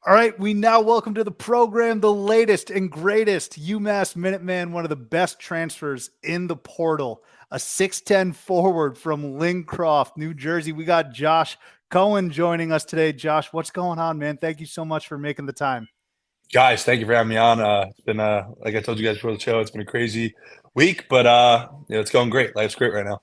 All right, we now welcome to the program the latest and greatest UMass Minuteman, one of the best transfers in the portal, a 6'10 forward from Lincroft, New Jersey. We got Josh Cohen joining us today. Josh, what's going on, man? Thank you so much for making the time. Guys, thank you for having me on. It's been like I told you guys before the show, it's been a crazy week, but it's going great. Life's great right now.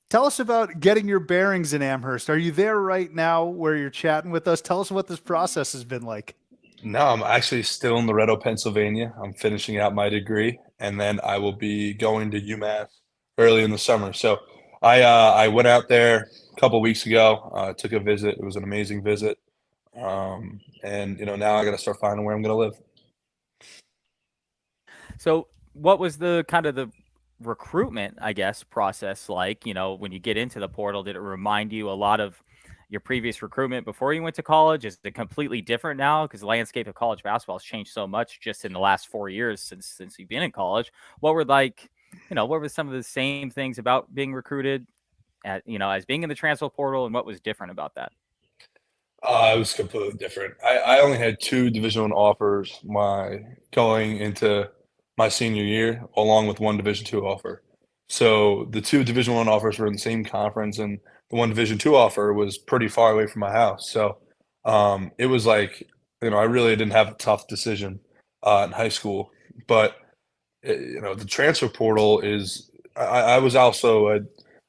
Tell us about getting your bearings in Amherst. Are you there right now where you're chatting with us? Tell us what this process has been like. No, I'm actually still in Loretto, Pennsylvania. I'm finishing out my degree, and then I will be going to UMass early in the summer. So I went out there a couple weeks ago, took a visit. It was an amazing visit. And now I got to start finding where I'm going to live. So, what was the kind of the recruitment, I guess, process like? When you get into the portal, did it remind you a lot of your previous recruitment before you went to college? Is it completely different now? Because the landscape of college basketball has changed so much just in the last 4 years since you've been in college. What were what were some of the same things about being recruited as being in the transfer portal, and what was different about that? It was completely different. I only had two Division One offers my going into my senior year, along with one Division Two offer. So the two Division One offers were in the same conference, and the one Division Two offer was pretty far away from my house. So it was like, I really didn't have a tough decision in high school. But the transfer portal is. I was also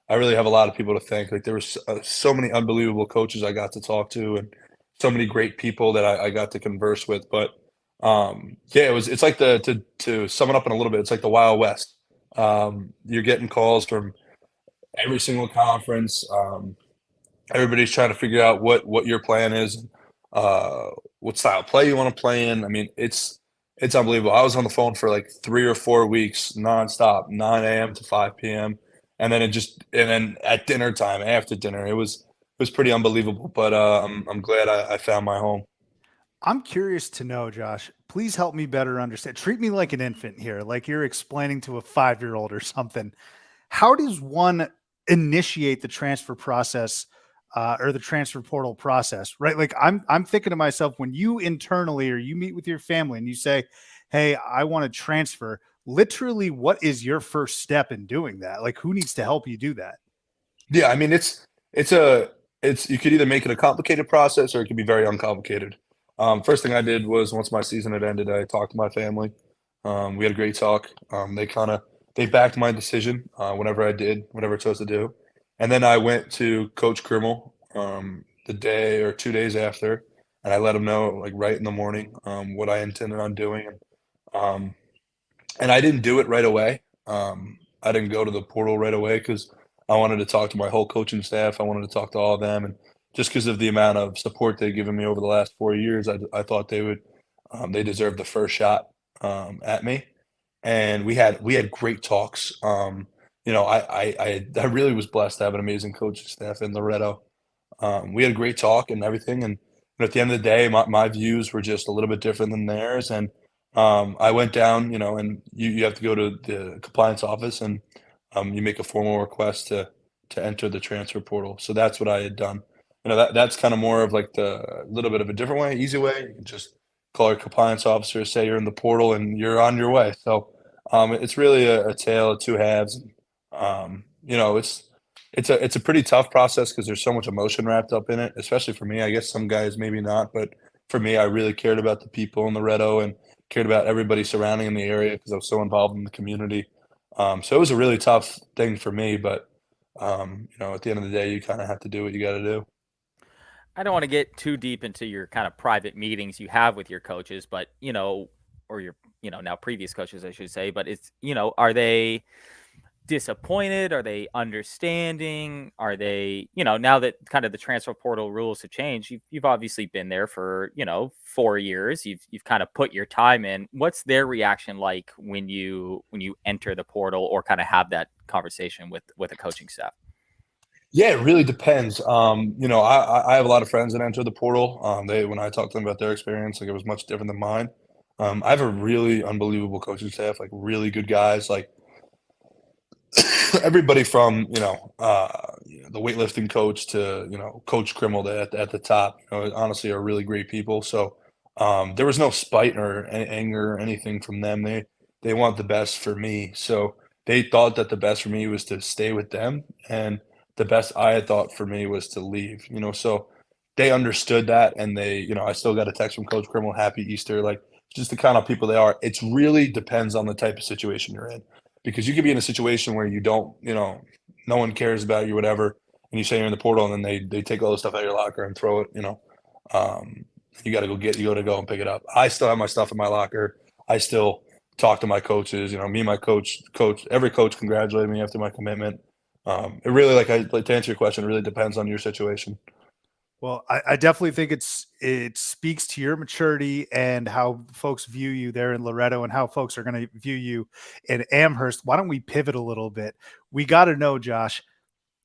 I really have a lot of people to thank. Like there was so many unbelievable coaches I got to talk to, and so many great people that I got to converse with. But yeah, it's like to sum it up in a little bit, it's like the Wild West. You're getting calls from every single conference. Everybody's trying to figure out what your plan is, uh, what style of play you want to play in. I mean, it's unbelievable. I was on the phone for like 3 or 4 weeks nonstop, 9 a.m. to 5 p.m. And then at dinner time, after dinner, it was pretty unbelievable. But I'm glad I found my home. I'm curious to know, Josh. Please help me better understand. Treat me like an infant here, like you're explaining to a 5 year old or something. How does one initiate the transfer process or the transfer portal process? Right? Like I'm thinking to myself when you internally or you meet with your family and you say, "Hey, I want to transfer." Literally, what is your first step in doing that? Like, who needs to help you do that? Yeah, I mean, it's a it's you could either make it a complicated process or it could be very uncomplicated. First thing I did was once my season had ended, I talked to my family. We had a great talk. They backed my decision whenever I did, whatever I chose to do. And then I went to Coach Krimmel the day or 2 days after, and I let him know like right in the morning what I intended on doing. Um, and I didn't do it right away. I didn't go to the portal right away because I wanted to talk to my whole coaching staff. I wanted to talk to all of them, and just because of the amount of support they've given me over the last 4 years, I thought they deserved the first shot at me. And we had great talks. I really was blessed to have an amazing coaching staff in Loretto. We had a great talk and everything, and at the end of the day, my views were just a little bit different than theirs, and I went down, and you have to go to the compliance office, and you make a formal request to enter the transfer portal. So that's what I had done. That's kind of more of like the little bit of a different way, easy way. You can just call your compliance officer, say you're in the portal, and you're on your way. So it's really a tale of two halves. It's a pretty tough process because there's so much emotion wrapped up in it, especially for me. I guess some guys maybe not, but for me, I really cared about the people in Loretto and cared about everybody surrounding in the area because I was so involved in the community. So it was a really tough thing for me, but at the end of the day, you kind of have to do what you got to do. I don't want to get too deep into your kind of private meetings you have with your coaches, but or your now previous coaches, I should say. But are they disappointed? Are they understanding? Are they, now that kind of the transfer portal rules have changed, you've obviously been there for, 4 years. You've kind of put your time in. What's their reaction like when you enter the portal or kind of have that conversation with a coaching staff? Yeah, it really depends. I have a lot of friends that enter the portal. They when I talk to them about their experience, like it was much different than mine. I have a really unbelievable coaching staff, like really good guys. Like everybody from the weightlifting coach to Coach Krimmel at the top. Honestly, are really great people. So There was no spite or anger or anything from them. They want the best for me, so they thought that the best for me was to stay with them, and the best I had thought for me was to leave. So they understood that, and I still got a text from Coach Crimmel, "Happy Easter," like just the kind of people they are. It's really depends on the type of situation you're in, because you could be in a situation where you don't, no one cares about you, whatever, and you say you're in the portal, and then they take all the stuff out of your locker and throw it. Um, you got to go and pick it up. I still have my stuff in my locker. I still talk to my coaches. Me and my coach, every coach congratulated me after my commitment. It really, like to answer your question, it really depends on your situation. Well, I definitely think it speaks to your maturity and how folks view you there in Loretto and how folks are going to view you in Amherst. Why don't we pivot a little bit? We got to know, Josh,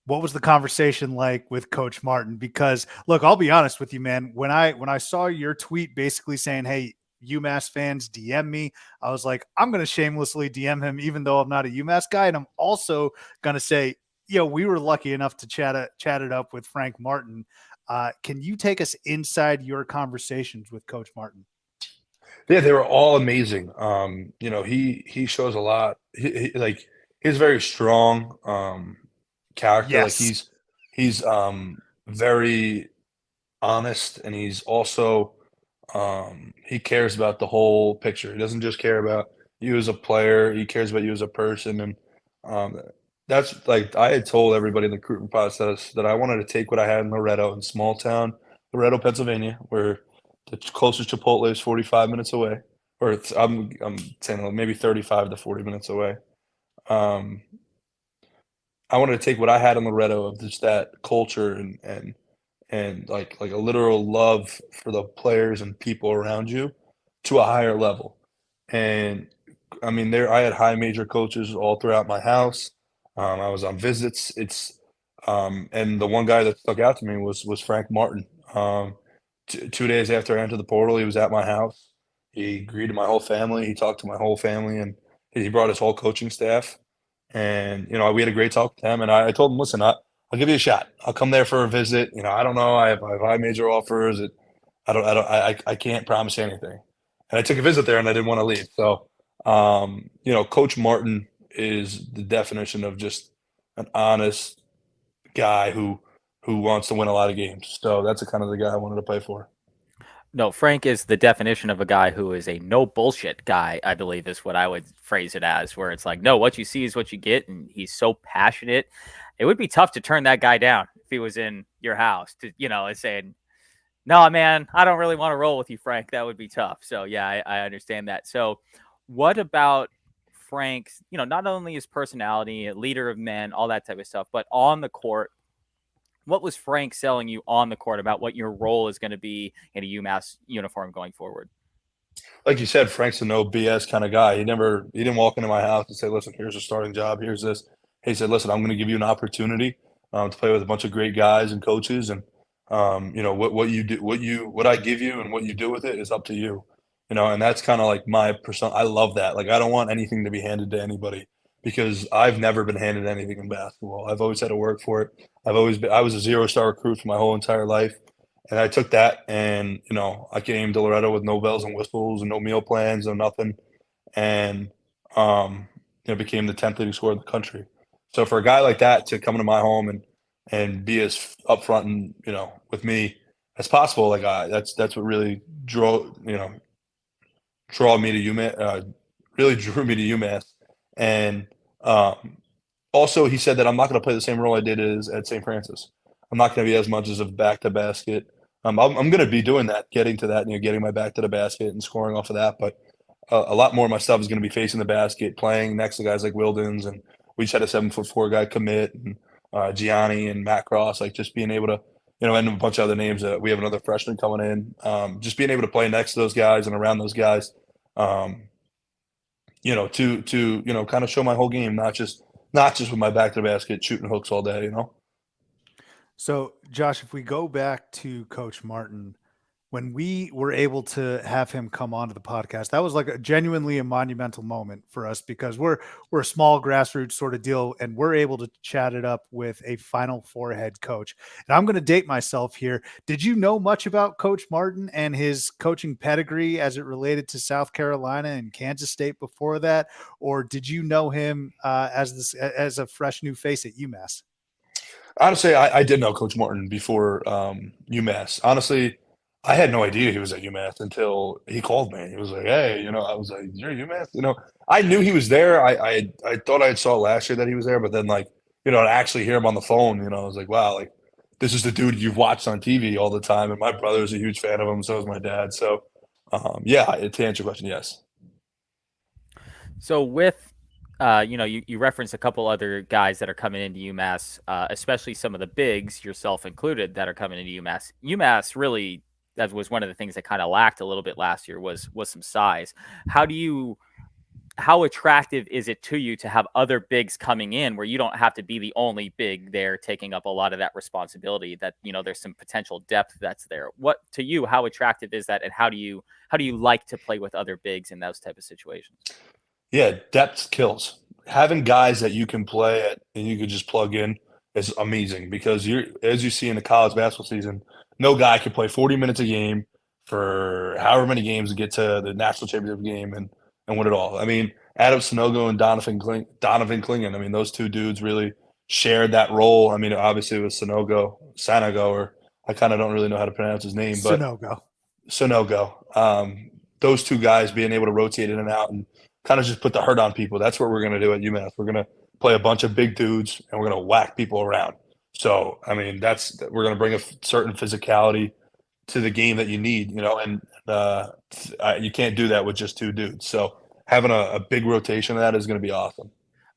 what was the conversation like with Coach Martin? Because look, I'll be honest with you, man. When I saw your tweet basically saying, "Hey, UMass fans, DM me," I was like, I'm going to shamelessly DM him, even though I'm not a UMass guy, and I'm also going to say, we were lucky enough to chat it up with Frank Martin. Can you take us inside your conversations with Coach Martin? Yeah, they were all amazing. He shows a lot. He's very strong character. Like Yes. he's very honest, and he's also he cares about the whole picture. He doesn't just care about you as a player, he cares about you as a person, and um, that's like I had told everybody in the recruitment process that I wanted to take what I had in Loretto, in small town Loretto, Pennsylvania, where the closest Chipotle is 45 minutes away, or I'm saying like maybe 35 to 40 minutes away. Um, I wanted to take what I had in Loretto of just that culture and like a literal love for the players and people around you to a higher level. And I mean, there I had high major coaches all throughout my house. I was on visits. And the one guy that stuck out to me was Frank Martin. 2 days after I entered the portal, he was at my house. He greeted my whole family. He talked to my whole family, and he brought his whole coaching staff. And we had a great talk with him. And I told him, listen, I'll give you a shot. I'll come there for a visit. I don't know. I have high major offers. I can't promise you anything. And I took a visit there, and I didn't want to leave. So, Coach Martin is the definition of just an honest guy who wants to win a lot of games. So that's the kind of the guy I wanted to play for. No, Frank is the definition of a guy who is a no bullshit guy, I believe is what I would phrase it as, where it's like, no, what you see is what you get. And he's so passionate. It would be tough to turn that guy down if he was in your house to, and saying, no, man, I don't really want to roll with you, Frank. That would be tough. So, yeah, I understand that. So, what about Frank's, not only his personality, a leader of men, all that type of stuff, but on the court? What was Frank selling you on the court about what your role is going to be in a UMass uniform going forward? Like you said, Frank's a no BS kind of guy. He didn't walk into my house and say, listen, here's a starting job. Here's this. He said, listen, I'm going to give you an opportunity to play with a bunch of great guys and coaches. And, what you do, what I give you and what you do with it is up to you, and that's kind of like my person. I love that. Like, I don't want anything to be handed to anybody because I've never been handed anything in basketball. I've always had to work for it. I was a 0-star recruit for my whole entire life. And I took that and, I came to Loretto with no bells and whistles and no meal plans, no nothing. And, became the 10th leading scorer in the country. So for a guy like that to come into my home and be as upfront and, with me as possible, like that's what really draw me to UMass, really drew me to UMass. And, also, he said that I'm not going to play the same role I did as at St. Francis. I'm not going to be as much as a back to basket. I'm going to be doing that, getting to that, getting my back to the basket and scoring off of that. But a lot more of my stuff is going to be facing the basket, playing next to guys like Wildens, and we just had a 7'4" guy commit, and Gianni and Matt Cross, like just being able to, and a bunch of other names. We have another freshman coming in. Just being able to play next to those guys and around those guys. To kind of show my whole game, not just with my back to the basket shooting hooks all day. So, Josh, if we go back to Coach Martin, when we were able to have him come onto the podcast, that was like genuinely a monumental moment for us because we're a small grassroots sort of deal, and we're able to chat it up with a Final Four head coach. And I'm going to date myself here. Did you know much about Coach Martin and his coaching pedigree as it related to South Carolina and Kansas State before that, or did you know him as a fresh new face at UMass? Honestly, I did know Coach Martin before UMass. Honestly, I had no idea he was at UMass until he called me. He was like, "Hey, I was like, you're at UMass?" I knew he was there. I thought I saw last year that he was there, but then like, to actually hear him on the phone, I was like, wow, like this is the dude you've watched on TV all the time. And my brother's a huge fan of him, so is my dad. So, yeah, to answer your question, yes. So with, you referenced a couple other guys that are coming into UMass, especially some of the bigs, yourself included, that are coming into UMass. UMass really, that was one of the things that kind of lacked a little bit last year was some size. How attractive is it to you to have other bigs coming in where you don't have to be the only big there taking up a lot of that responsibility, that, there's some potential depth that's there? What, to you, how attractive is that? And how do you like to play with other bigs in those type of situations? Yeah, depth kills. Having guys that you can play at and you can just plug in is amazing because as you see in the college basketball season, no guy can play 40 minutes a game for however many games to get to the national championship game and win it all. I mean, Adam Sanogo and Donovan Clingan, I mean, those two dudes really shared that role. I mean, obviously it was Sanogo, or I kind of don't really know how to pronounce his name, but Sonogo. Those two guys being able to rotate in and out and kind of just put the hurt on people. That's what we're going to do at UMass. We're going to play a bunch of big dudes and we're going to whack people around. So, I mean, we're going to bring a certain physicality to the game that you need, and you can't do that with just two dudes. So having a big rotation of that is going to be awesome.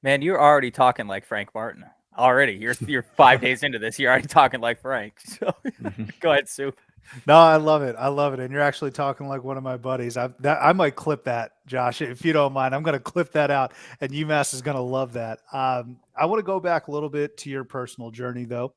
Man, you're already talking like Frank Martin. Already, you're 5 days into this. You're already talking like Frank. So go ahead, Sue. No, I love it. I love it. And you're actually talking like one of my buddies. I might clip that, Josh, if you don't mind. I'm going to clip that out, and UMass is going to love that. I want to go back a little bit to your personal journey, though.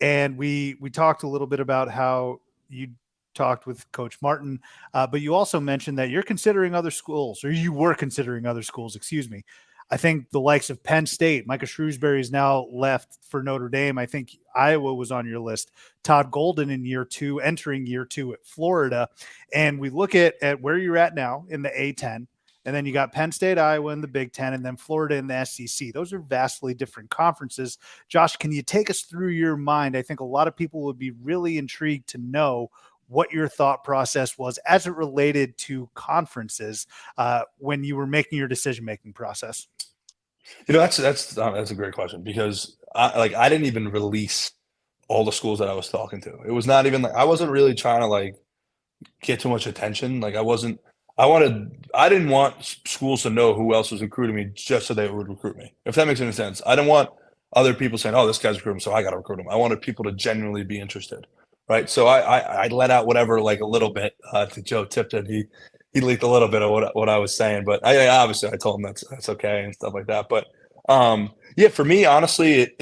And we talked a little bit about how you talked with Coach Martin, but you also mentioned that you're considering other schools, or you were considering other schools, excuse me. I think the likes of Penn State, Micah Shrewsbury is now left for Notre Dame. I think Iowa was on your list. Todd Golden in year 2, entering year 2 at Florida. And we look at where you're at now in the A-10, and then you got Penn State, Iowa in the Big Ten, and then Florida in the SEC. Those are vastly different conferences. Josh, can you take us through your mind? I think a lot of people would be really intrigued to know what your thought process was as it related to conferences when you were making your decision-making process. That's a great question because I didn't even release all the schools that I was talking to. It was not even I wasn't really trying to get too much attention. I didn't want schools to know who else was recruiting me just so they would recruit me. If that makes any sense. I didn't want other people saying, "Oh, this guy's recruiting, so I got to recruit him." I wanted people to genuinely be interested, right? So I let out whatever a little bit to Joe Tipton. He leaked a little bit of what I was saying, but obviously I told him that's okay and stuff like that. But yeah, for me, honestly, it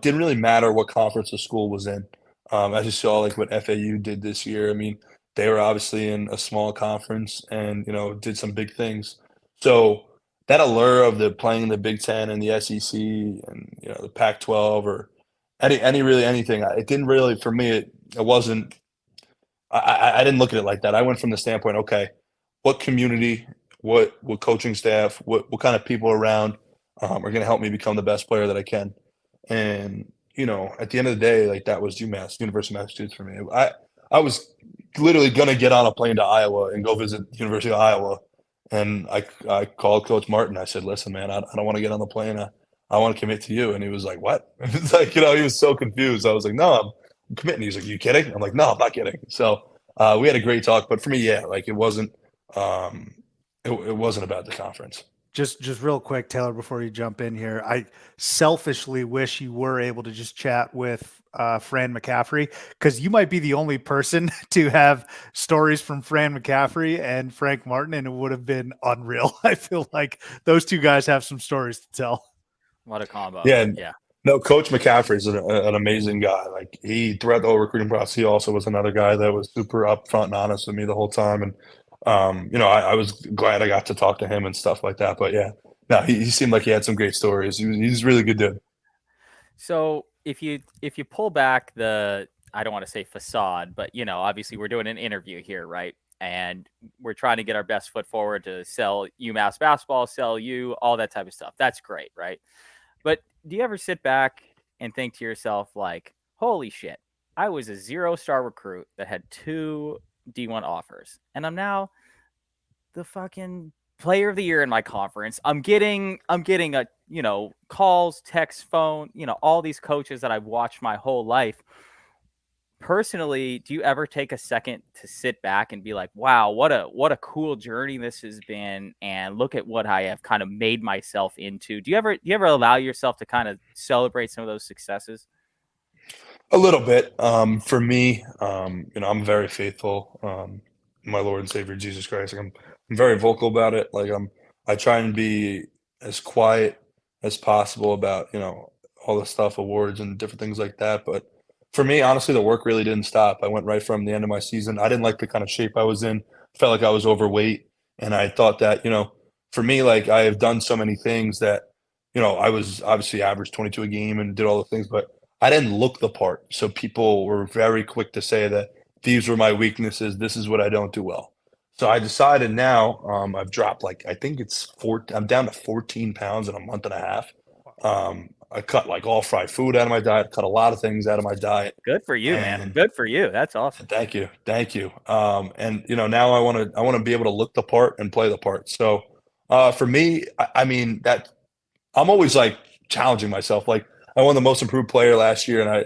didn't really matter what conference the school was in. As you saw, what FAU did this year. I mean, they were obviously in a small conference and did some big things. So that allure of playing in the Big Ten and the SEC and the Pac-12 or anything, it didn't really, for me. It wasn't. I didn't look at it like that. I went from the standpoint, okay, what community, what coaching staff, what kind of people around are going to help me become the best player that I can. And, at the end of the day, that was UMass, University of Massachusetts for me. I was literally going to get on a plane to Iowa and go visit University of Iowa. And I called Coach Martin. I said, listen, man, I don't want to get on the plane. I want to commit to you. And he was like, what? It's he was so confused. I was like, no, I'm committing. He's like, you kidding? I'm like, no, I'm not kidding. So we had a great talk. But for me, yeah, it wasn't it wasn't about the conference. Just real quick, Taylor, before you jump in here, I selfishly wish you were able to just chat with Fran McCaffrey, because you might be the only person to have stories from Fran McCaffrey and Frank Martin, and it would have been unreal. I feel like those two guys have some stories to tell. What a combo. Yeah. Yeah. No, Coach McCaffrey is an amazing guy. Like he throughout the whole recruiting process, he also was another guy that was super upfront and honest with me the whole time. And I was glad I got to talk to him and stuff like that. But yeah, no, he seemed like he had some great stories. He's a really good dude. So if you pull back the, I don't want to say facade, but obviously we're doing an interview here, right? And we're trying to get our best foot forward to sell UMass basketball, sell you, all that type of stuff. That's great, right? But do you ever sit back and think to yourself, like, holy shit, I was a 0-star recruit that had 2 D1 offers, and I'm now the fucking player of the year in my conference. I'm getting a, calls, text, phone, all these coaches that I've watched my whole life. Personally, do you ever take a second to sit back and be like, wow, what a cool journey this has been, and look at what I have kind of made myself into? Do you ever allow yourself to kind of celebrate some of those successes? A little bit. For me, I'm very faithful. My Lord and Savior Jesus Christ. Like I'm very vocal about it. I try and be as quiet as possible about, all the stuff, awards and different things like that. But for me, honestly, the work really didn't stop. I went right from the end of my season. I didn't like the kind of shape I was in. Felt like I was overweight. And I thought that, for me, like I have done so many things that, I was obviously average 22 a game and did all the things, but I didn't look the part, so people were very quick to say that these were my weaknesses. This is what I don't do well. So I decided now, I've dropped like I think it's four. I'm down to 14 pounds in a month and a half. I cut like all fried food out of my diet. Cut a lot of things out of my diet, Good for you, man. and Good for you. That's awesome. thank you, thank you. And now I want to be able to look the part and play the part. So for me, I mean that I'm always like challenging myself. Like I won the most improved player last year, and I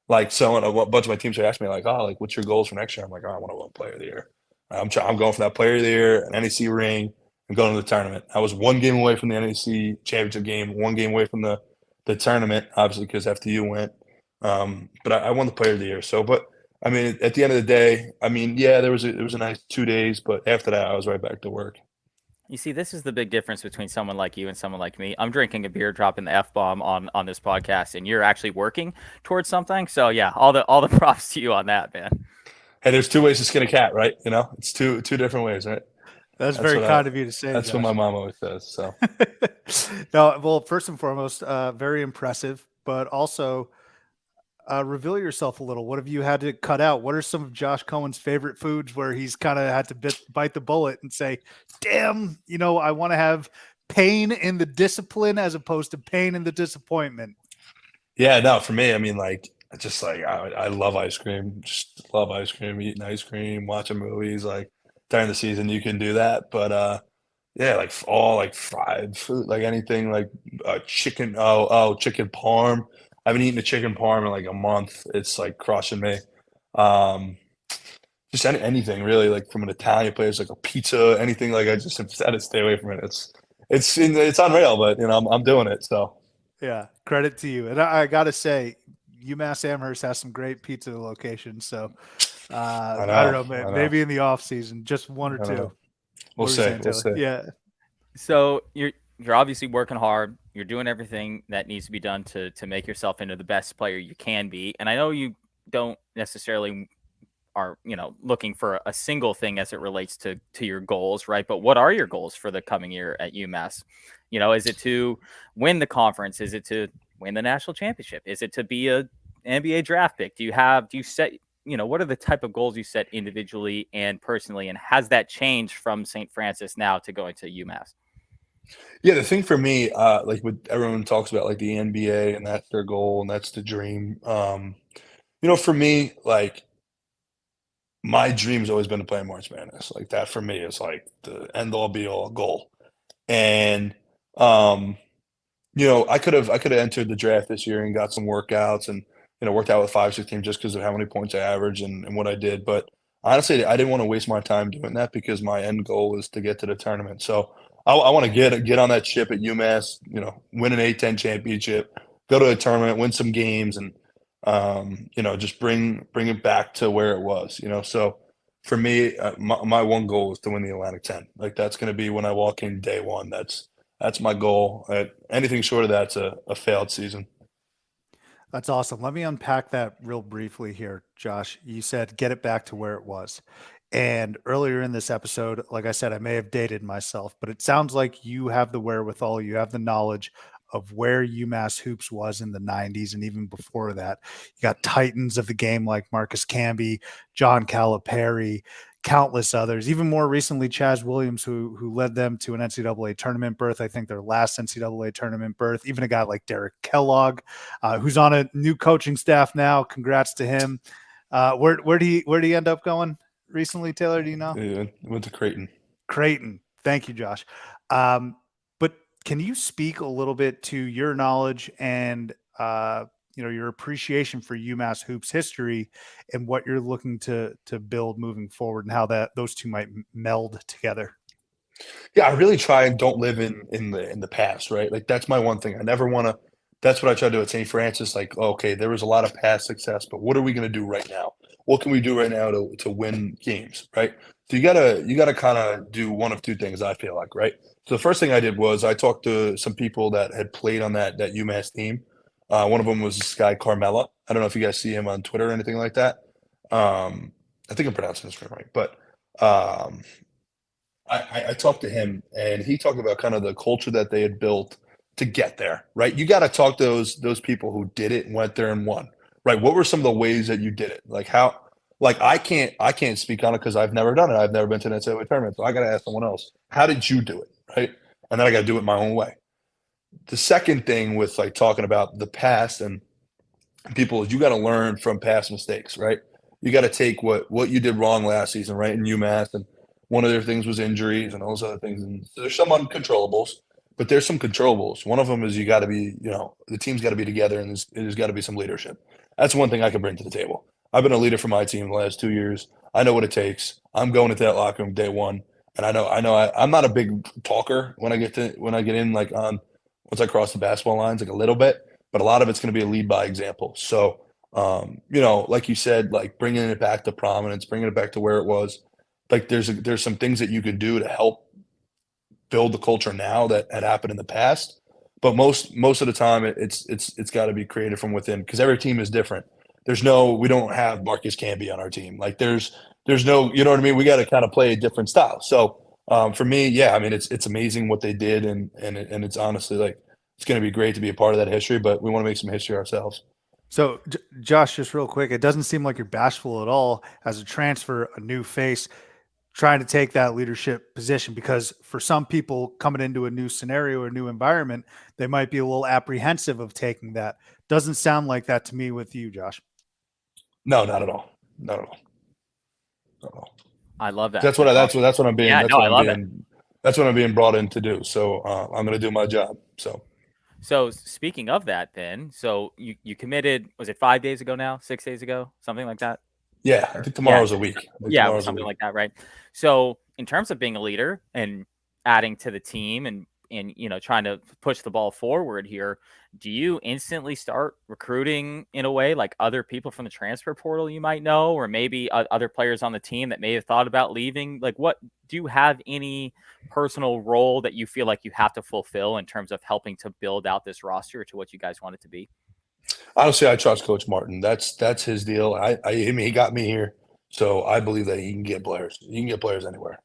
like so a bunch of my teams asked me like, "Oh, like what's your goals for next year?" I'm like, "Oh, I want to win player of the year. I'm going for that player of the year, an NEC ring, and going to the tournament." I was one game away from the NEC championship game, one game away from the tournament, obviously because FDU went. But I won the player of the year. So, but I mean, at the end of the day, I mean, yeah, there was a nice 2 days, but after that, I was right back to work. You see, this is the big difference between someone like you and someone like me. I'm drinking a beer, dropping the F bomb on this podcast, and you're actually working towards something. So yeah, all the props to you on that, man. Hey, there's two ways to skin a cat, right? It's two different ways, right? That's That's very what I kind of you to say, that's what my Josh. mom always says. So No, well, first and foremost, very impressive, but also reveal yourself a little. What have you had to cut out? What are some of Josh Cohen's favorite foods where he's kind of had to bite the bullet and say, damn, I want to have pain in the discipline as opposed to pain in the disappointment? yeah, no, for me, I mean, like just like I love ice cream. Just love ice cream, eating ice cream, watching movies. Like during the season, you can do that, but yeah, like all like fried food, like anything like chicken. Chicken parm. I haven't eaten a chicken parm in like a month. It's like crushing me. Um, just anything really, like from an Italian place, like a pizza, anything. Like I just have had to stay away from it. It's unreal, but I'm doing it. So Yeah, credit to you. And I got to say, UMass Amherst has some great pizza locations. So I I don't know, know, I know, maybe in the off season, just one or I two. know. We'll What were you see, saying, we'll Taylor? see. Yeah. So you're obviously working hard. You're doing everything that needs to be done to make yourself into the best player you can be. And I know you don't necessarily are looking for a single thing as it relates to your goals, right? But what are your goals for the coming year at UMass? Is it to win the conference? Is it to win the national championship? Is it to be a NBA draft pick? Do you set what are the type of goals you set individually and personally, and has that changed from St. Francis now to going to UMass? Yeah, the thing for me, like what everyone talks about, like the NBA, and that's their goal, and that's the dream. For me, like my dream's always been to play in March Madness. Like that for me is like the end all be all goal. And um, I could have entered the draft this year and got some workouts and worked out with 5, 6 teams just because of how many points I averaged and what I did. But honestly, I didn't want to waste my time doing that because my end goal is to get to the tournament. So I want to get on that ship at UMass, win an A10 championship, go to a tournament, win some games, and just bring it back to where it was. So for me, my one goal is to win the Atlantic 10. Like that's going to be when I walk in day one. That's my goal. Anything short of that's a failed season. That's awesome. Let me unpack that real briefly here, Josh. You said get it back to where it was. And earlier in this episode, like I said, I may have dated myself, but it sounds like you have the wherewithal, you have the knowledge of where UMass hoops was in the 90s and even before that. You got titans of the game like Marcus Camby, John Calipari, countless others. Even more recently, Chaz Williams, who led them to an NCAA tournament berth. I think their last NCAA tournament berth. Even a guy like Derek Kellogg, who's on a new coaching staff now. Congrats to him. Where do you end up going recently, Taylor? Do you know? Yeah, went to Creighton. Creighton. Thank you, Josh. But can you speak a little bit to your knowledge and your appreciation for UMass hoops history and what you're looking to build moving forward and how those two might meld together? Yeah, I really try and don't live in the past, right? Like that's my one thing. I never want to. That's what I try to do at St. Francis. Like, okay, there was a lot of past success, but what are we going to do right now? What can we do right now to win games, right? So you gotta kind of do one of two things. I feel like, right? So the first thing I did was I talked to some people that had played on that UMass team. One of them was this guy Carmella. I don't know if you guys see him on Twitter or anything like that. I think I'm pronouncing this right, but um, I talked to him and he talked about kind of the culture that they had built to get there, right? You got to talk to those people who did it and went there and won, right? What were some of the ways that you did it? Like how, like I can't speak on it because I've never done it. I've never been to an NCAA tournament, so I got to ask someone else. How did you do it, right? And then I got to do it my own way. The second thing with like talking about the past and people is you got to learn from past mistakes, right? You got to take what you did wrong last season, right? In UMass, and one of their things was injuries and all those other things. And so there's some uncontrollables, but there's some controllables. One of them is you got to be, the team's got to be together, and there's got to be some leadership. That's one thing I can bring to the table. I've been a leader for my team the last 2 years. I know what it takes. I'm going into that locker room day one, and I'm not a big talker when I get in like on once I cross the basketball lines, like a little bit, but a lot of it's going to be a lead by example. So, like you said, like bringing it back to prominence, bringing it back to where it was. Like there's some things that you can do to help build the culture now that had happened in the past. But most of the time, it's got to be created from within because every team is different. We don't have Marcus Camby on our team. Like there's no, you know what I mean. We got to kind of play a different style. So for me, yeah, I mean it's amazing what they did, and it's honestly like it's going to be great to be a part of that history. But we want to make some history ourselves. So, Josh, just real quick, it doesn't seem like you're bashful at all as a transfer, a new face, trying to take that leadership position because for some people coming into a new scenario or new environment, they might be a little apprehensive of taking that. Doesn't sound like that to me with you, Josh. No, not at all. Not at all. Not at all. I love that. That's what Awesome. that's what I'm being Yeah, that's no, what I I'm love it. being that's what I'm being brought in to do. So I'm going to do my job. So So speaking of that, then, so you committed, was it 5 days ago now, 6 days ago, something like that? yeah, I Or think yeah, tomorrow's a week. I think yeah, it was tomorrow's a something week. like that, right? So in terms of being a leader and adding to the team and trying to push the ball forward here, do you instantly start recruiting in a way like other people from the transfer portal you might know, or maybe other players on the team that may have thought about leaving? Like, what do you have any personal role that you feel like you have to fulfill in terms of helping to build out this roster to what you guys want it to be? Honestly, I trust Coach Martin. That's his deal. I mean, he got me here, so I believe that he can get players. He can get players anywhere.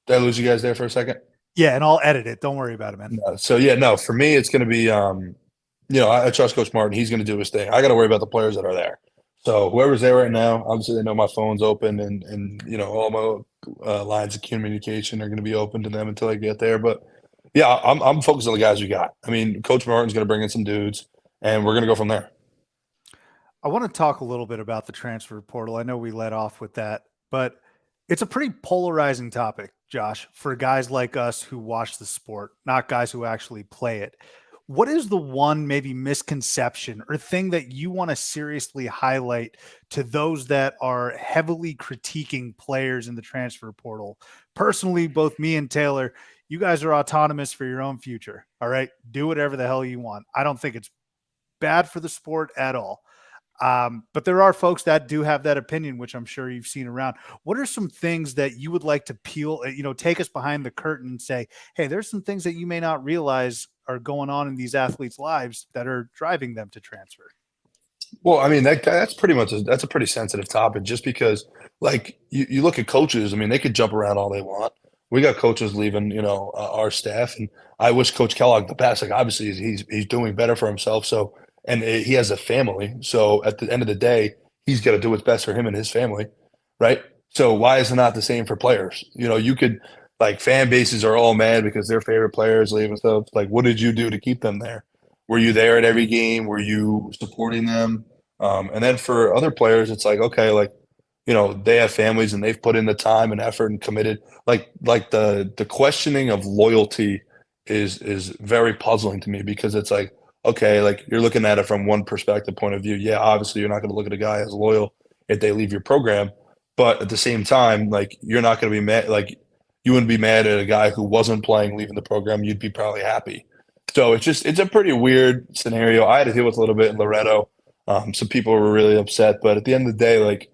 Did I lose you guys there for a second? Yeah, and I'll edit it. Don't worry about it, man. No. So yeah, no. For me, it's going to be I trust Coach Martin. He's going to do his thing. I got to worry about the players that are there. So whoever's there right now, obviously they know my phone's open, and all my lines of communication are going to be open to them until I get there. But yeah, I'm focused on the guys we got. I mean, Coach Martin's going to bring in some dudes, and we're going to go from there. I want to talk a little bit about the transfer portal. I know we led off with that, but it's a pretty polarizing topic, Josh, for guys like us who watch the sport, not guys who actually play it. What is the one maybe misconception or thing that you want to seriously highlight to those that are heavily critiquing players in the transfer portal? Personally, both me and Taylor, you guys are autonomous for your own future. All right. Do whatever the hell you want. I don't think it's bad for the sport at all. But there are folks that do have that opinion, which I'm sure you've seen around. What are some things that you would like to peel, take us behind the curtain and say, hey, there's some things that you may not realize are going on in these athletes' lives that are driving them to transfer? Well, I mean that's pretty much that's a pretty sensitive topic just because like you look at coaches, I mean they could jump around all they want. We got coaches leaving, our staff, and I wish Coach Kellogg the best. Like obviously he's doing better for himself. So and he has a family. So at the end of the day, he's got to do what's best for him and his family, right? So why is it not the same for players? You could like fan bases are all mad because their favorite players leave and stuff. Like, what did you do to keep them there? Were you there at every game? Were you supporting them? And then for other players, it's like, okay, like, they have families and they've put in the time and effort and committed. Like the questioning of loyalty is very puzzling to me because it's like, okay, like you're looking at it from one perspective point of view. Yeah, obviously you're not going to look at a guy as loyal if they leave your program, but at the same time, like you're not going to be mad. Like you wouldn't be mad at a guy who wasn't playing leaving the program. You'd be probably happy. So it's a pretty weird scenario. I had to deal with a little bit in Loretto. Some people were really upset, but at the end of the day, like,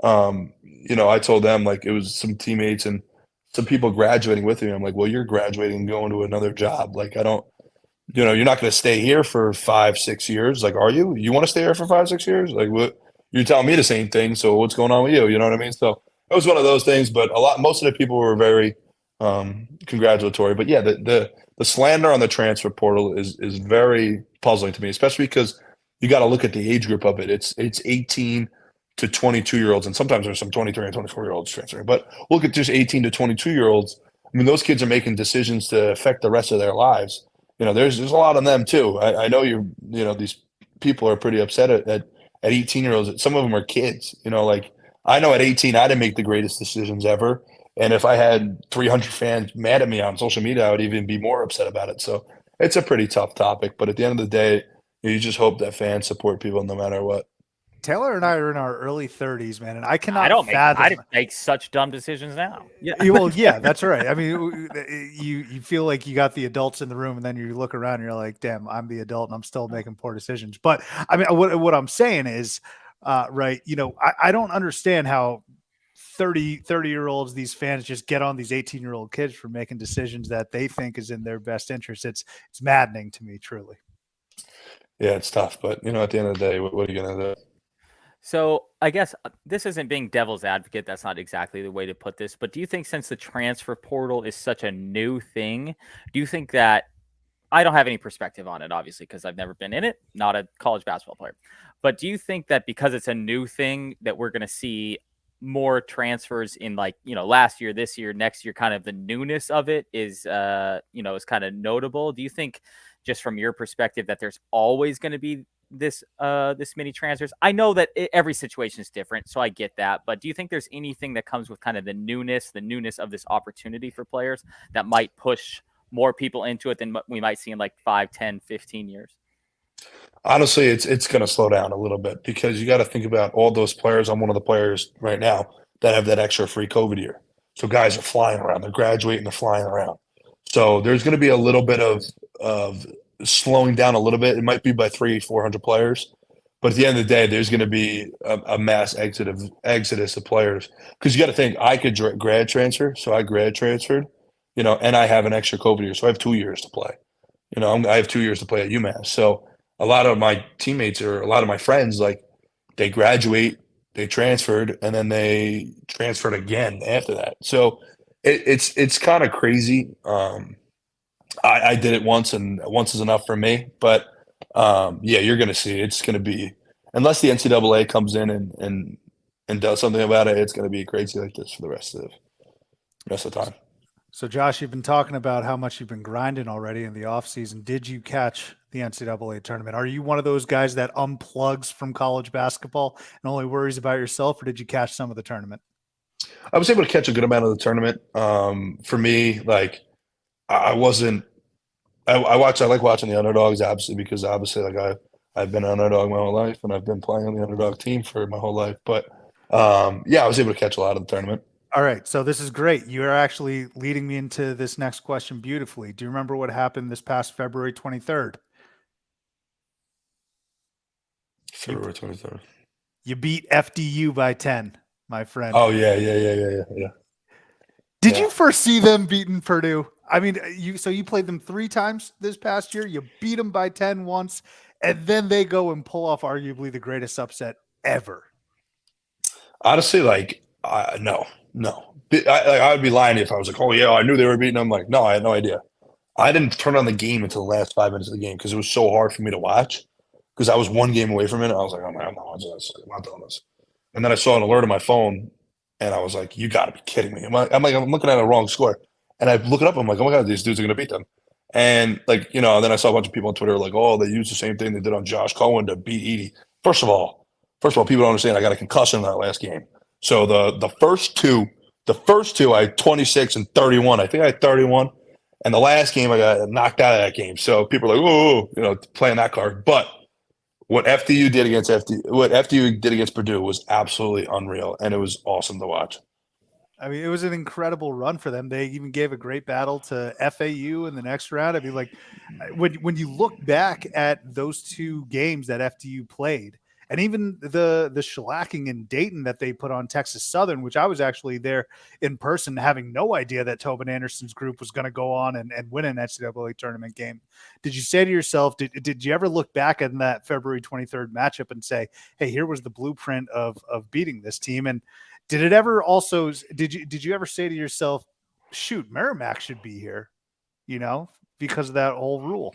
I told them like it was some teammates and some people graduating with me. I'm like, well, you're graduating and going to another job. Like, I don't, you're not going to stay here for 5, 6 years. Like, are you? You want to stay here for 5, 6 years? Like, what? You're telling me the same thing. So what's going on with you? You know what I mean? So it was one of those things. But most of the people were very congratulatory. But yeah, the slander on the transfer portal is very puzzling to me, especially because you got to look at the age group of it. It's 18 to 22-year-olds, and sometimes there's some 23 and 24-year-olds transferring. But look at just 18 to 22-year-olds. I mean, those kids are making decisions to affect the rest of their lives. There's a lot on them too. I know these people are pretty upset at 18-year-olds. Some of them are kids. Like I know at 18 I didn't make the greatest decisions ever, and if I had 300 fans mad at me on social media, I would even be more upset about it. So it's a pretty tough topic. But at the end of the day, you just hope that fans support people no matter what. Taylor and I are in our early 30s, man, and I I cannot don't fathom. make such dumb decisions now. Yeah. Well, yeah, that's right. I mean, you feel like you got the adults in the room, and then you look around and you're like, "Damn, I'm the adult, and I'm still making poor decisions." But I mean, what I'm saying is, right? I don't understand how 30-year-olds, these fans, just get on these 18-year-old kids for making decisions that they think is in their best interest. It's maddening to me, truly. Yeah, it's tough, but at the end of the day, what are you gonna do? So I guess this isn't being devil's advocate. That's not exactly the way to put this. But do you think since the transfer portal is such a new thing, do you think that I don't have any perspective on it, obviously, because I've never been in it, not a college basketball player. But do you think that because it's a new thing that we're going to see more transfers in last year, this year, next year, kind of the newness of it is kind of notable? Do you think just from your perspective that there's always going to be this many transfers? I know that every situation is different, so I get that. But do you think there's anything that comes with kind of the newness of this opportunity for players that might push more people into it than we might see in like 5, 10, 15 years? Honestly, it's going to slow down a little bit because you got to think about all those players. I'm one of the players right now that have that extra free COVID year. So guys are flying around. They're graduating. They're flying around. So there's going to be a little bit of slowing down a little bit. It might be by 300-400 players, but at the end of the day, there's going to be a mass exodus of players because you got to think I could grad transfer. So I grad transferred, and I have an extra COVID year. So I have 2 years to play. I have 2 years to play at UMass. So a lot of my teammates or a lot of my friends, like they graduate, they transferred, and then they transferred again after that. So it's kind of crazy. I did it once, and once is enough for me. But yeah, you're going to see it's going to be unless the NCAA comes in and does something about it, it's going to be crazy like this for the rest of the time. So, Josh, you've been talking about how much you've been grinding already in the offseason. Did you catch the NCAA tournament? Are you one of those guys that unplugs from college basketball and only worries about yourself, or did you catch some of the tournament? I was able to catch a good amount of the tournament. For me, like I wasn't. I like watching the underdogs, obviously, because obviously, like I've been an underdog my whole life, and I've been playing on the underdog team for my whole life. But yeah, I was able to catch a lot of the tournament. All right, so this is great. You are actually leading me into this next question beautifully. Do you remember what happened this past February 23rd? February 23rd. You beat FDU by 10, my friend. Oh yeah. Did Yeah. you foresee them beating Purdue? I mean, you played them 3 times this past year. You beat them by 10 once, and then they go and pull off arguably the greatest upset ever. Honestly, like, no. I would be lying if I was like, oh yeah, I knew they were beating them. Like, no, I had no idea. I didn't turn on the game until the last 5 minutes of the game because it was so hard for me to watch. Because I was one game away from it. I was like, oh man, I'm not watching this. I'm not doing this. And then I saw an alert on my phone, and I was like, you got to be kidding me. I'm looking at a wrong score, and I look it up. I'm like, oh my god, these dudes are gonna beat them. And like, then I saw a bunch of people on Twitter like, oh, they used the same thing they did on Josh Cohen to beat Edie. First of all, people don't understand. I got a concussion in that last game. So the first two, I had 26 and 31. I think I had 31. And the last game, I got knocked out of that game. So people are like, oh, playing that card. But what FDU did against Purdue was absolutely unreal, and it was awesome to watch. I mean, it was an incredible run for them. They even gave a great battle to FAU in the next round. I mean, like when you look back at those 2 games that FDU played, and even the shellacking in Dayton that they put on Texas Southern, which I was actually there in person, having no idea that Tobin Anderson's group was going to go on and win an NCAA tournament game. Did you say to yourself, did you ever look back at that February 23rd matchup and say, hey, here was the blueprint of beating this team? And did it ever also did you ever say to yourself, shoot, Merrimack should be here, because of that whole rule?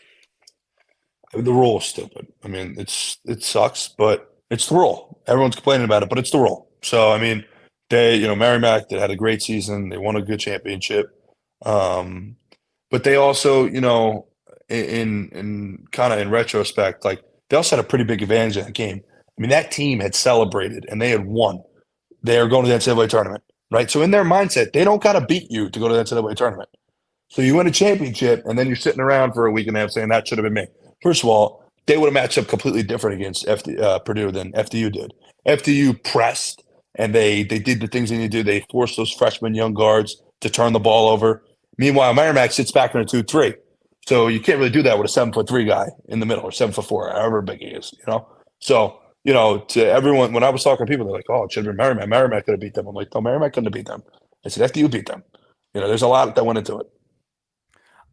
The rule is stupid. I mean, it sucks, but it's the rule. Everyone's complaining about it, but it's the rule. So I mean, Merrimack, they had a great season. They won a good championship. But they also, in kind of in retrospect, like they also had a pretty big advantage in that game. I mean, that team had celebrated and they had won. They are going to the NCAA tournament, right? So in their mindset, they don't got to beat you to go to the NCAA tournament. So you win a championship, and then you're sitting around for a week and a half saying that should have been me. First of all, they would have matched up completely different against Purdue than FDU did. FDU pressed, and they did the things they need to do. They forced those freshman young guards to turn the ball over. Meanwhile, Merrimack sits back in a 2-3. So you can't really do that with a 7'3" guy in the middle or 7'4", however big he is, So to everyone, when I was talking to people, they're like, oh, it should have been Merrimack. Merrimack could have beat them. I'm like, no, Merrimack couldn't have beat them. I said, FDU beat them. There's a lot that went into it.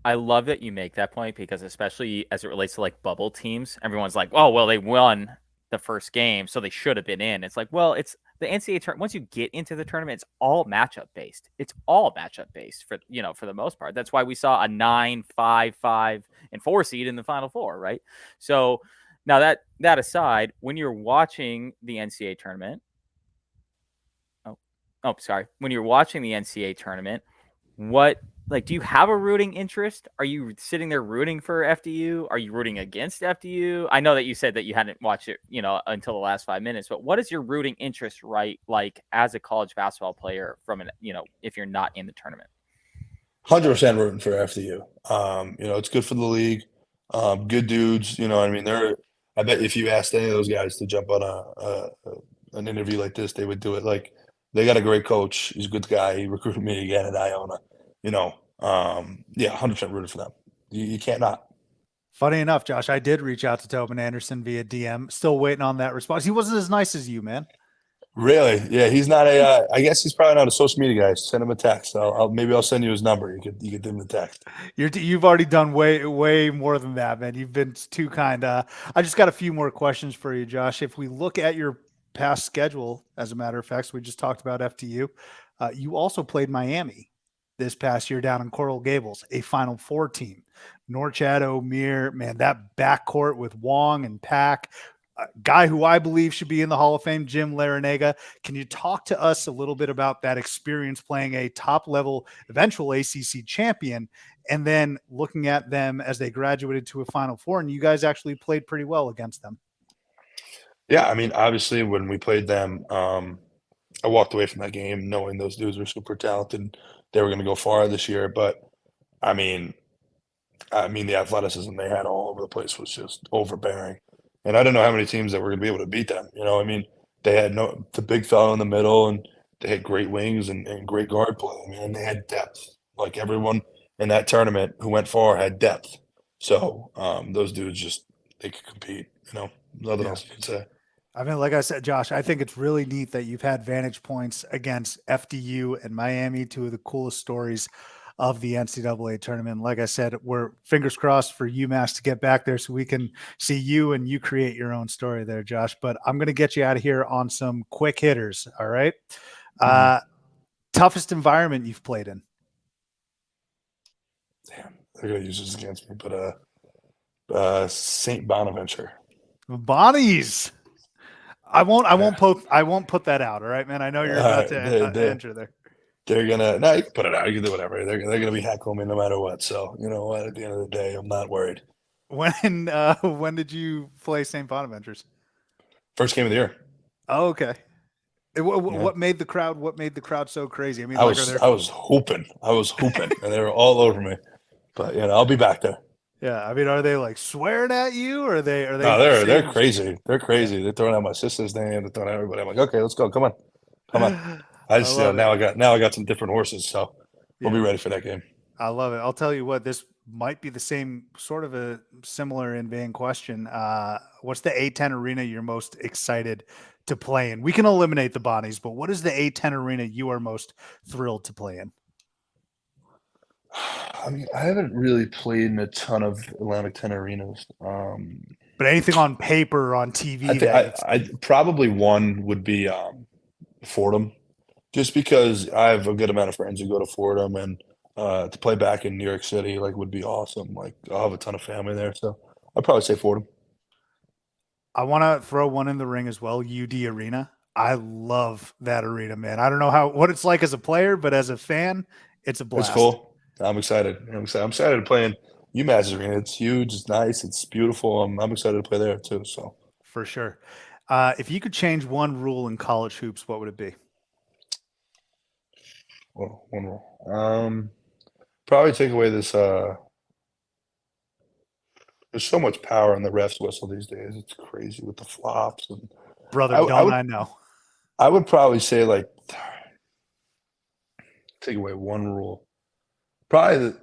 I love that you make that point because especially as it relates to like bubble teams, everyone's like, oh, well, they won the first game, so they should have been in. It's like, well, it's the NCAA tournament. Once you get into the tournament, it's all matchup based. It's all matchup based for the most part. That's why we saw a 9, 5, 5, and 4 seed in the Final Four, right? So now that aside, when you're watching the NCAA tournament, when you're watching the NCAA tournament, do you have a rooting interest? Are you sitting there rooting for FDU? Are you rooting against FDU? I know that you said that you hadn't watched it, until the last 5 minutes, but what is your rooting interest like as a college basketball player if you're not in the tournament? 100% rooting for FDU. It's good for the league. Good dudes. I bet if you asked any of those guys to jump on an interview like this, they would do it. Like they got a great coach. He's a good guy. He recruited me again at Iona. 100% rooted for them. You can't not. Funny enough, Josh, I did reach out to Tobin Anderson via DM. Still waiting on that response. He wasn't as nice as you, man. Really? Yeah, he's not I guess he's probably not a social media guy. Send him a text. Maybe I'll send you his number. You could give him a text. You've already done way more than that, man. You've been too kind. I just got a few more questions for you, Josh. If we look at your past schedule, as a matter of fact, we just talked about FTU. You also played Miami this past year down in Coral Gables, a Final Four team. Norchad, O'Meara, man, that backcourt with Wong and Pack, a guy who I believe should be in the Hall of Fame, Jim Larinaga. Can you talk to us a little bit about that experience playing a top-level eventual ACC champion and then looking at them as they graduated to a Final Four, and you guys actually played pretty well against them? Yeah, I mean, obviously, when we played them, I walked away from that game knowing those dudes were super talented. They were going to go far this year, but I mean, the athleticism they had all over the place was just overbearing. And I didn't know how many teams that were going to be able to beat them. They had the big fellow in the middle, and they had great wings and great guard play. And they had depth. Like everyone in that tournament who went far had depth. So those dudes they could compete. Nothing else you can say. I mean, like I said, Josh, I think it's really neat that you've had vantage points against FDU and Miami, two of the coolest stories of the NCAA tournament. Like I said, we're fingers crossed for UMass to get back there so we can see you and you create your own story there, Josh. But I'm going to get you out of here on some quick hitters. All right. Toughest environment you've played in? Damn, they're gonna use this against me, but St. Bonaventure. Bonnies. I won't Yeah. put that out. All right, man. I know you're All about right, to enter there. they're gonna no, you can put it out. You can do whatever. They're gonna be heckling me no matter what. So you know what? At the end of the day, I'm not worried. When did you play St. Bonaventure's? First game of the year. Oh, okay. Yeah. What made the crowd? What made the crowd so crazy? I mean, I like, was hooping, and they were all over me. But you know, I'll be back there. yeah. I mean, are they like swearing at you, or are they? No, they're saying- crazy. They're crazy. Yeah. They're throwing out my sister's name. They're throwing out everybody. I'm like, okay, let's go. Come on. I just love it. now I got some different horses, so we'll be Yeah. ready for that game. I love it. I'll tell you what, this might be the same sort of a similar in vein question. What's the A10 arena you're most excited to play in? We can eliminate the Bonnies, but what is the A10 arena you are most thrilled to play in? I mean, I haven't really played in a ton of Atlantic 10 arenas. But anything on paper or on TV I think that I probably one would be Fordham, just because I have a good amount of friends who go to Fordham, and to play back in New York City like would be awesome. Like I'll have a ton of family there, so I'd probably say Fordham. I want to throw one in the ring as well, UD Arena. I love that arena, man. I don't know what it's like as a player, but as a fan, it's a blast. It's cool. I'm excited. I'm excited to play in UMass arena. It's huge. It's nice. It's beautiful. I'm excited to play there too. So For sure. If you could change one rule in college hoops, what would it be? well, one more. Probably take away this. There's so much power in the refs whistle these days. It's crazy with the flops, and Brother, I don't would I know? I would probably say like take away one rule. Probably the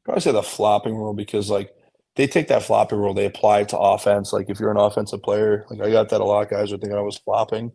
probably say the flopping rule, because like they take that flopping rule, they apply it to offense. Like if you're an offensive player, like I got that a lot. Guys are thinking I was flopping,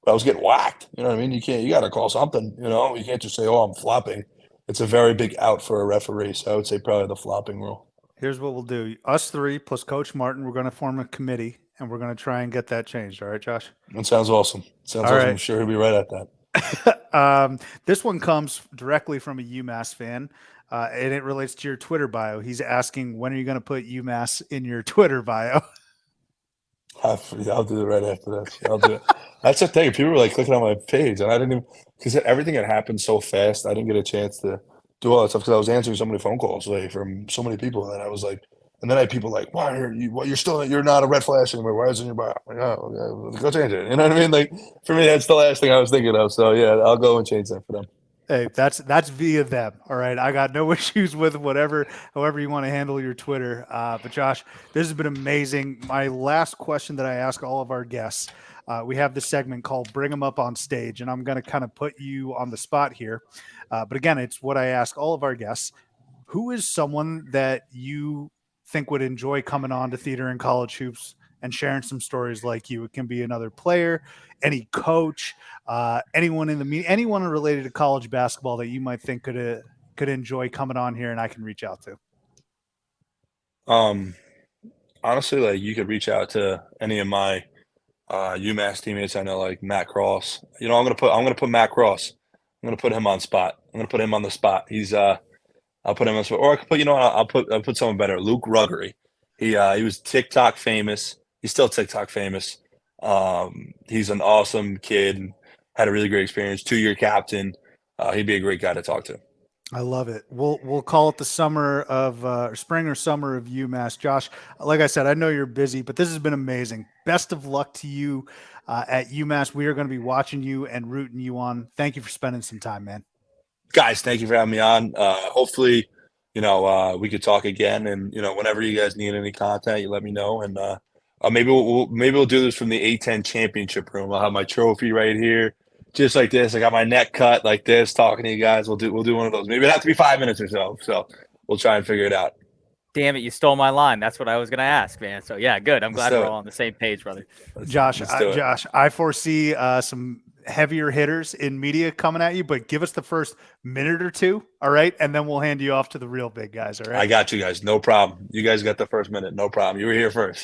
but I was getting whacked. You know what I mean? You got to call something. You know, you can't just say, "Oh, I'm flopping." It's a very big out for a referee. So I would say probably the flopping rule. Here's what we'll do. Us three plus Coach Martin, we're going to form a committee and we're going to try and get that changed. All right, Josh? That sounds awesome. Sounds All awesome. right. I'm sure he'll be right at that. This one comes directly from a UMass fan, and it relates to your Twitter bio. He's asking, when are you going to put UMass in your Twitter bio? I'll do it right after this. I'll do it. That's the thing. People were like clicking on my page, and I didn't even, because everything had happened so fast. I didn't get a chance to do all that stuff because I was answering so many phone calls like from so many people that I was like, and then I had people like, "Why are you? Well, you're not a red flash anymore. Why isn't your bio?" I'm like, oh, okay, go change it. You know what I mean? Like for me, that's the last thing I was thinking of. So yeah, I'll go and change that for them. Hey, that's via them. All right. I got no issues with however you want to handle your Twitter. But Josh, this has been amazing. My last question that I ask all of our guests, we have this segment called Bring Them Up on Stage, and I'm going to kind of put you on the spot here. But again, it's what I ask all of our guests. Who is someone that you think would enjoy coming on to Theater and College Hoops and sharing some stories like you? It can be another player, any coach, anyone in the media, anyone related to college basketball that you might think could enjoy coming on here and I can reach out to. Honestly, like you could reach out to any of my UMass teammates. I know, like Matt Cross. You know, I'm gonna put Matt Cross. I'm gonna put him on spot. I'm gonna put him on the spot. I'll put him on the spot. Or I could put, you know, I'll put someone better. Luke Ruggery. He was TikTok famous. He's still TikTok famous. He's an awesome kid. Had a really great experience. 2-year captain. He'd be a great guy to talk to. I love it. We'll call it the summer of spring or summer of UMass. Josh, like I said, I know you're busy, but this has been amazing. Best of luck to you at UMass. We are going to be watching you and rooting you on. Thank you for spending some time, man. Guys, thank you for having me on. Hopefully, you know, we could talk again, and you know, whenever you guys need any content, you let me know, and maybe we'll do this from the A10 championship room. I'll have my trophy right here, just like this. I got my neck cut like this, talking to you guys. We'll do one of those. Maybe it'll have to be 5 minutes or so. So we'll try and figure it out. Damn it, you stole my line. That's what I was going to ask, man. So yeah, good. I'm Let's glad do we're it. all on the same page, brother. Josh, Let's do it. Josh, I foresee some heavier hitters in media coming at you, but give us the first minute or two, all right? And then we'll hand you off to the real big guys, all right? I got you guys. No problem. You guys got the first minute. No problem. You were here first.